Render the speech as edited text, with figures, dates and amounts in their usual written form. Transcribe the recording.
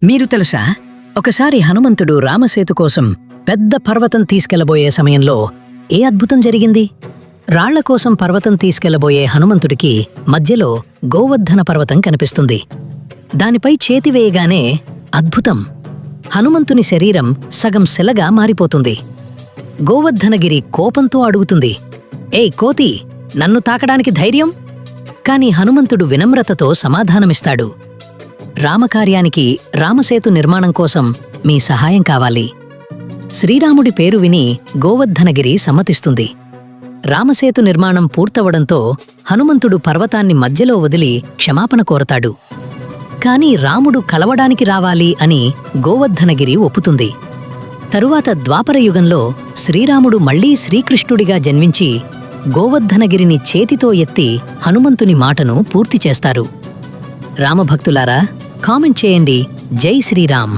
మీరు తెలుసా, ఒకసారి హనుమంతుడు రామసేతు కోసం పెద్ద పర్వతం తీసుకెళ్లబోయే సమయంలో ఏ అద్భుతం జరిగింది? రాళ్ల కోసం పర్వతం తీసుకెళ్లబోయే హనుమంతుడికి మధ్యలో గోవర్ధన పర్వతం కనిపిస్తుంది. దానిపై చేతి వేయగానే అద్భుతం! హనుమంతుని శరీరం సగం శిలగా మారిపోతుంది. గోవర్ధనగిరి కోపంతో అడుగుతుంది, ఏయ్ కోతి, నన్ను తాకడానికి ధైర్యం? కాని హనుమంతుడు వినమ్రతతో సమాధానమిస్తాడు, రామకార్యానికి రామసేతు నిర్మాణం కోసం మీ సహాయం కావాలి. శ్రీరాముడి పేరు విని గోవర్ధనగిరి సమ్మతిస్తుంది. రామసేతు నిర్మాణం పూర్తవడంతో హనుమంతుడు పర్వతాన్ని మధ్యలో వదిలి క్షమాపణ కోరతాడు. కాని రాముడు కలవడానికి రావాలి అని గోవర్ధనగిరి ఒప్పుతుంది. తరువాత ద్వాపరయుగంలో శ్రీరాముడు మళ్లీ శ్రీకృష్ణుడిగా జన్మించి గోవర్ధనగిరిని చేతితో ఎత్తి హనుమంతుని మాటను పూర్తి చేస్తారు. రామభక్తులారా, కామెంట్ చేయండి, జై శ్రీరామ్.